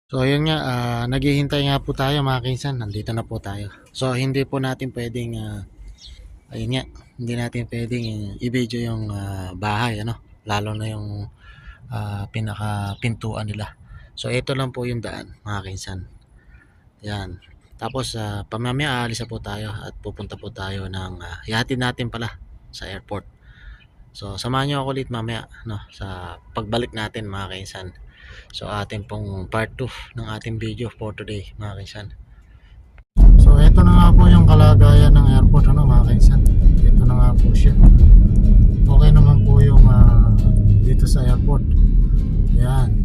So ayun nga, naghihintay nga po tayo mga kinsan, nandito na po tayo. So hindi po natin pwedeng, ayun nga, hindi natin pwedeng i-video yung bahay, ano, lalo na yung pinaka-pintuan nila. So ito lang po yung daan mga kinsan. Yan. Tapos pamamaya aalis na po tayo at pupunta po tayo ng, ihatid natin pala sa airport. So samahan niyo ako ulit mamaya, no, sa pagbalik natin mga kinsan. So atin pong part 2 ng ating video for today mga kaisan. So ito na nga po yung kalagayan ng airport, ano mga kaisan. Ito na nga po siya. Okay naman po yung dito sa airport. Yan.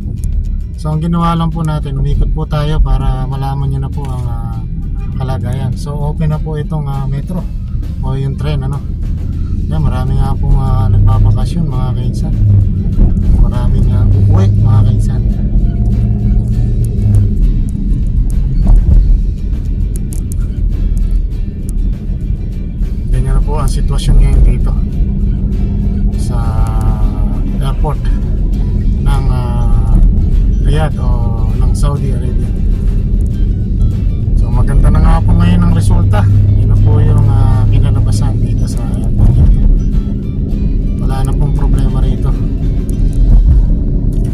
So ang ginawa lang po natin, umikot po tayo para malaman nyo na po ang kalagayan. So open na po itong metro o yung tren, ano. Yan, marami nga pong nagbabakasyon mga kaisan. Maraming uuwi mga kaisan. Ganyan na po ang sitwasyon ngayon dito sa airport ng Riyadh o ng Saudi Arabia. So maganda na nga po ngayon ang resulta. Yun na po yung kinalabasan dito sa airport. Wala na pong problema rito.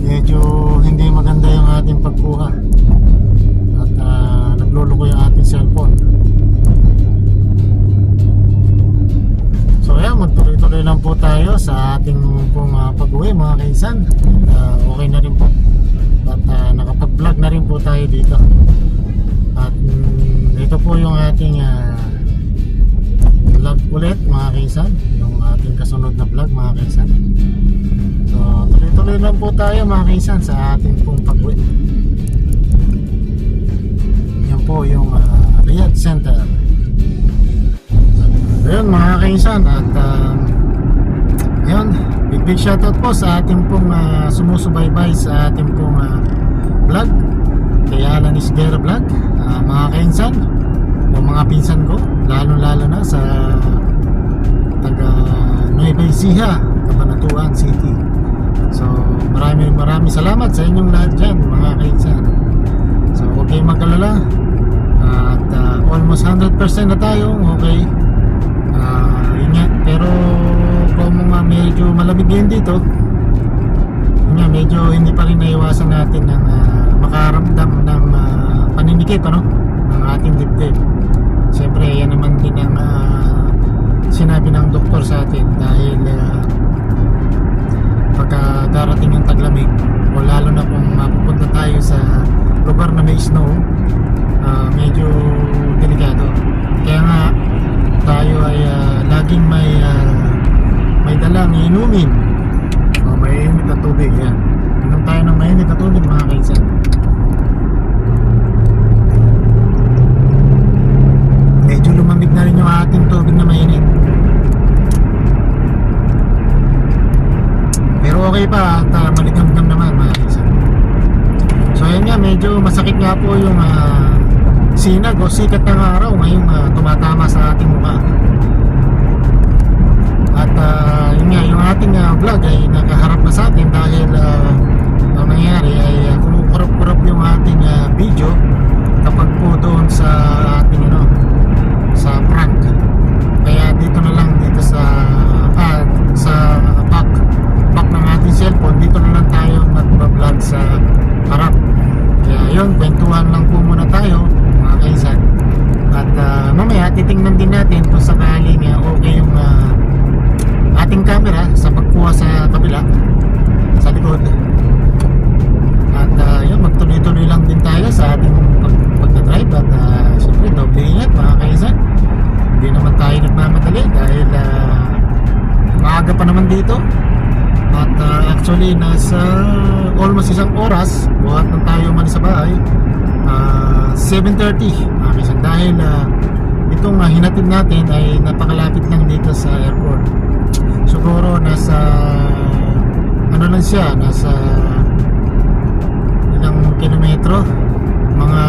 Medyo hindi maganda yung ating pagkuha at nagluluko yung ating cellphone. So ayan, magtuloy-tuloy lang po tayo sa ating pong pag-uwi mga kaisan. Okay na rin po at nakapag-vlog na rin po tayo dito. At ito po yung ating vlog ulit mga kaisan, yung ating kasunod na vlog mga kaisan. So tuloy-tuloy lang po tayo mga kaisan sa ating pong pag-uwi. Yan po yung Riyadh Center. Ayun mga kaisan, at ayun, big shoutout po sa ating pong sumusubaybay sa ating pong vlog kay Alan Isguera Vlog, mga kaisan o mga pinsan ko, lalo na sa taga Nueva Ecija, Cabanatuan City. So maraming salamat sa inyong lahat dyan mga kaisan. So huwag kayong mag-alala, at almost 100% na tayo okay. Yun nga, pero kung medyo malamig din dito, yun nga, medyo hindi pa rin naiwasan natin ng makaramdam ng paninikip, ano, ng ating dibdib. Siyempre yan naman din ang sinabi ng doktor sa atin, dahil pagka darating yung taglamig o lalo na kung mapupunta tayo sa lugar na may snow, medyo delikado. Kaya nga tayo ay laging may dalang inumin o mainit na tubig. Yan, inom tayo ng mainit na tubig mga kaisan. Medyo lumamig na rin yung ating tubig na mainit, pero okay pa at maligamgam naman mga kaisan. So yan nga, medyo masakit nga po yung sinag o sikat ng araw ngayong tumatama sa ating mukha. At yun nga, yung ating vlog ay nakaharap na sa atin dahil ang nangyari ay kumukurap-kurap yung ating video kapag po doon sa ating sa prank. Kaya dito na lang, dito sa back ng ating cellphone, dito na lang tayo nagba-vlog sa harap. Kaya yun, kwentuhan lang po muna tayo mga kaisan. At mamaya titingnan din natin kung sakaling okay yung ating camera sa pagkuha sa kabila, sa likod. At yun, magtuloy-tuloy lang din tayo sa ating pagdadrive. At syempre doble ingat mga kaisan, hindi naman tayo nagmamadali dahil maaga pa naman dito. At actually nasa almost isang oras buhat na tayo umalis sa bahay. 7:30 mga kaisan, dahil itong hinatid natin ay napakalapit lang dito sa airport. Siguro nasa ano lang siya, nasa ilang kilometro, mga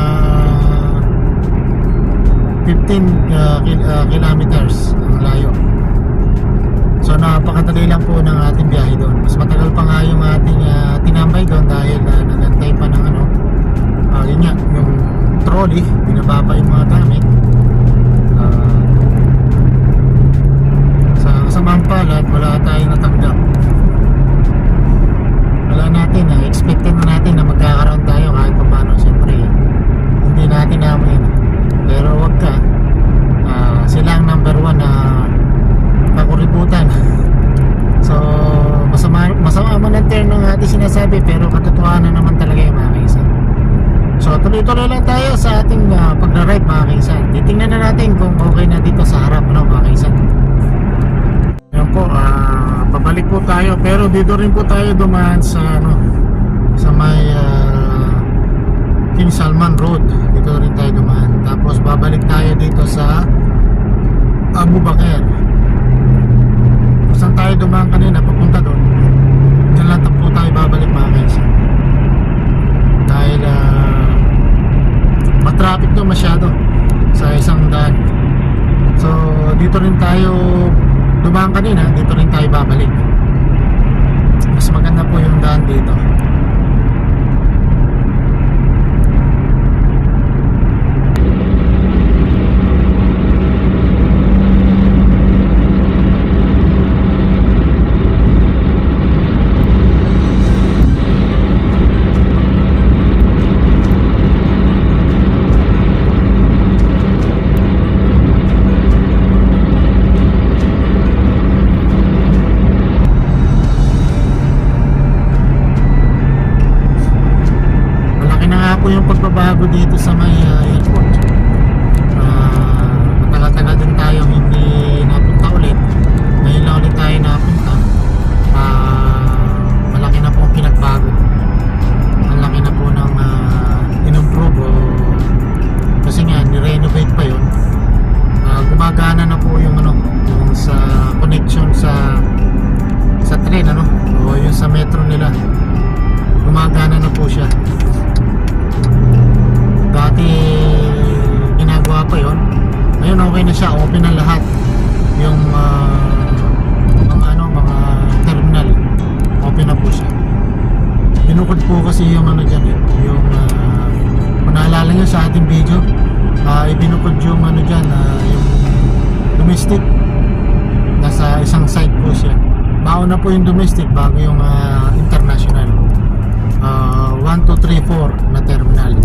15 kilometers ang layo. So napakadali lang po ng ating biyahe doon. Mas matagal pa nga yung ating tinambay doon dahil nagantay pa ng tayo natanggap. Wala natin, expected na natin na magkakaroon tayo kahit pa paano. Siyempre, hindi natin namin. Pero wag ka, sila ang number 1 na kakuriputan. So, masama man ang term ng ating sinasabi, pero katotohanan naman talaga yung mga kaisan. So, tuloy-tuloy lang tayo sa ating pag-ride mga kaisan. Titingnan na natin kung okay na dito sa harap, no, mga kaisan. Yan po, pabalik po tayo, pero dito rin po tayo dumaan sa sa may King Salman Road. Dito rin tayo dumaan. Tapos babalik tayo dito sa Abu Bakr. Saan tayo dumaan kanina papunta doon? Diyan lang po tayo babalik mga kaisan. Dahil matraffic doon masyado sa isang daan. So dito rin tayo dumaan kanina, dito rin tayo babalik. Mas maganda po yung daan dito. Yung pagbabago dito sa may airport, matagal-tagal din tayo hindi napunta ulit. Ngayon lang ulit tayo napunta. Malaki na po ang pinagbago, malaki na po ng in-improve, kasi nga ni-renovate pa yun. Gumagana na po yung yung sa connection sa train, o yung sa metro nila, gumagana na po siya. Dati ginagawa pa yon, ngayon okay na siya, open na lahat yung mga terminal, open na po siya. Binukod po kasi yung dyan, yung kung naalala nyo sa ating video, ibinukod yung dyan, yung domestic, nasa isang side po siya. Baon na po yung domestic bago yung international. 1, 2, 3, 4 na terminal.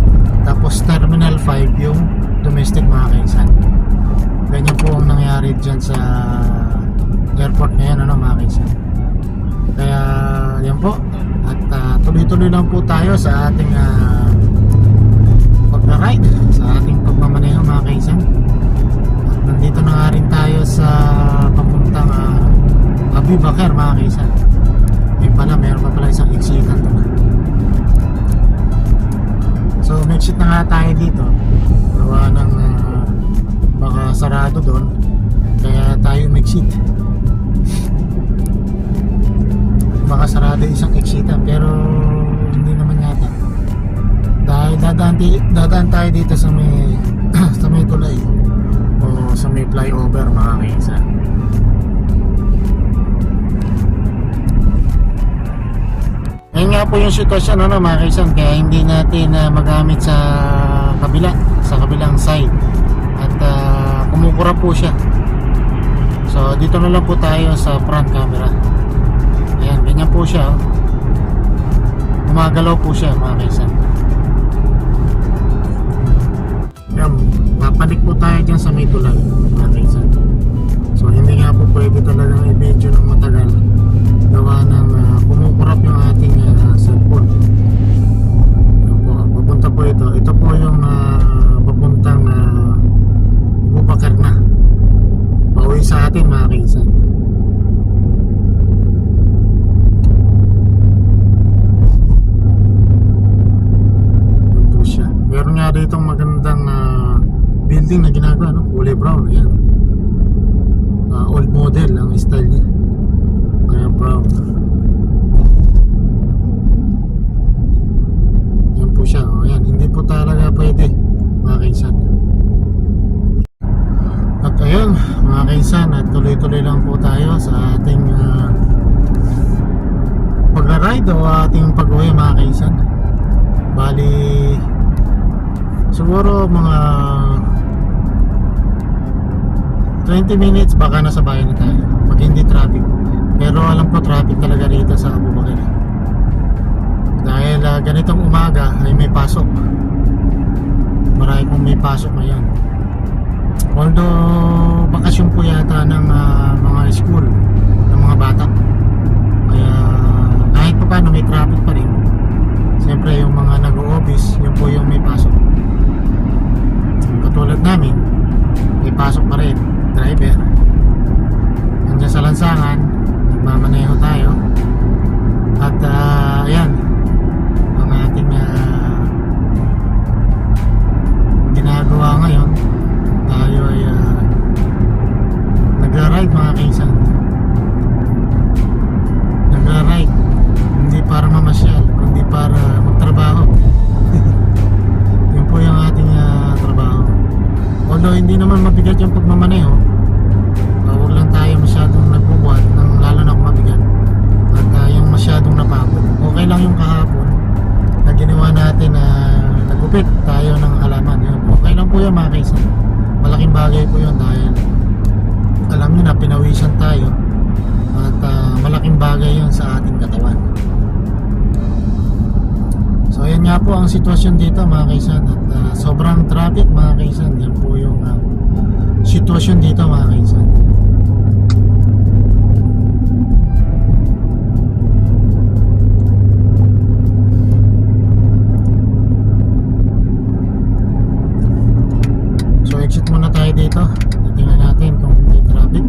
Tapos terminal 5 yung domestic mga kaisan. Ganyan po ang nangyari dyan sa airport ngayon, mga kaisan. Kaya yan po. At tuloy-tuloy lang po tayo sa ating pag-ride, sa ating pagmamaneho mga kaisan. At nandito na nga rin tayo sa papuntang Abu Bakr mga kaisan. Yung pala, meron pa pala isang exitan doon. So mag-exit na nga tayo dito. Gawa ng baka sarado doon, kaya tayo mag-exit. Baka sarado isang exitan, pero hindi naman yata. Dahil dadaan tayo dito sa may sa may tulay o sa may flyover mga kaisan. Ngayon nga po yung sitwasyon mga kaisan, kaya hindi natin magamit sa kabilang side, at kumukura po siya. So dito na lang po tayo sa front camera. Ayan, ganyan po siya, gumagalaw po siya mga kaisan. Ayan, papanik po tayo dyan sa may tulay mga kaisan. So hindi nga po pwede talagang i-video ng matagal, gawa ng kumukurap yung ating cellphone. Papunta po ito po yung papuntang Abu Bakr na, pauwi sa atin mga kaisan. Ito siya, meron nga dito magandang building na ginagawa, kulay brown. Ayan, old model ang style niya, kaya brown. Yan po siya, ayan, hindi po talaga pwede mga kaisan. At ayun mga kaisan, at tuloy-tuloy lang po tayo sa ating pag-ride o ating pag-uwi mga kaisan. Bali siguro mga 20 minutes baka nasa bayan na tayo pag hindi traffic. alam ko traffic talaga rito sa Abubagan. Dahil ganitong umaga ay may pasok. Marami pong may pasok ngayon. Although bakasyon po yata ng mga school, ng mga bata. Kaya kahit pa paano may traffic pa rin. Siyempre yung mga nag-o-office, yun po yung may pasok. Katulad namin, may pasok pa rin, driver. Nandiyan sa lansangan, nagmamaneho tayo. At ayan, ang ating ginagawa ngayon, tayo ay nagra-ride mga kaisan. Nagra-ride, hindi para mamasyal, kundi para magtrabaho. Yun po yung ating trabaho. Although hindi naman mabigat yung pagmamaneho, huwag lang tayo masyadong nagbubuhat ng lalo na kung mabigat at yung masyadong napagod. Okay lang yung kahapon na ginawa natin na nagupit tayo ng halaman. Yun. Okay lang po yan mga kaisan. Malaking bagay po yun dahil alam nyo na pinawisan tayo at malaking bagay yun sa ating katawan. So ayan nga po ang sitwasyon dito mga kaisan. At sobrang traffic mga kaisan. Yan po yung sitwasyon dito mga kaisan. So exit muna tayo dito. Tingnan natin kung may traffic.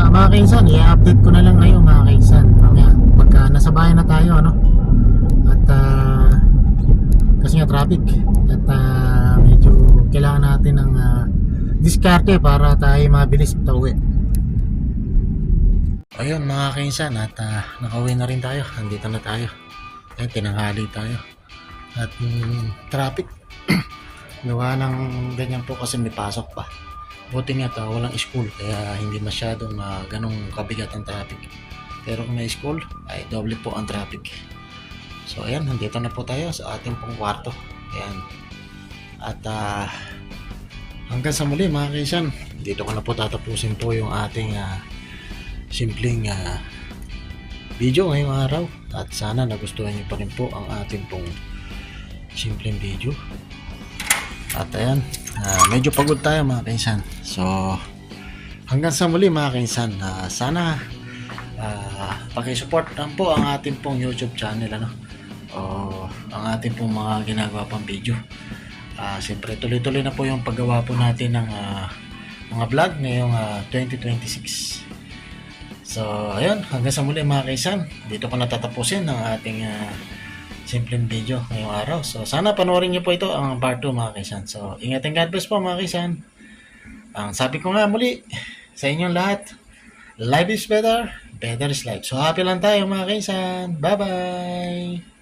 Mga kaisan, i-update ko na lang ngayon mga kaisan. Mamaya, pagka nasa bahay na tayo, ano? At kasi nga traffic. At medyo kailangan natin ng diskarte para tayo mabilis pauwi. Ayun mga kaisan, at nakauwi na rin tayo. Andito na tayo. Ayun, tinanghali tayo. At traffic gawa ng ganyan po kasi may pasok pa. Buti nga walang school kaya hindi masyadong ganong kabigat ang traffic. Pero kung may school ay doble po ang traffic. So ayan, nandito na po tayo sa ating pong kwarto. Ayan. At hanggang sa muli mga kaisan, dito ko na po tatapusin po yung ating simpleng video ngayong araw. At sana nagustuhan niyo pa rin po ang ating pong simpleng video. At ayan, medyo pagod tayo mga kaisan. So hanggang sa muli mga kaisan, sana pakisupport lang po ang ating pong YouTube channel, ano, o ang ating pong mga ginagawa pang video. Siyempre tuloy-tuloy na po yung paggawa po natin ng mga vlog ngayong 2026. So ayun, hanggang sa muli mga kaisan, dito ko natatapusin ang ating simpleng video ngayong araw. So sana panoorin niyo po ito ang part 2 mga kaisan. So ingat and God bless po mga kaisan. Ang sabi ko nga muli sa inyong lahat, life is better, better is life. So happy lang tayo mga kaisan. Bye bye.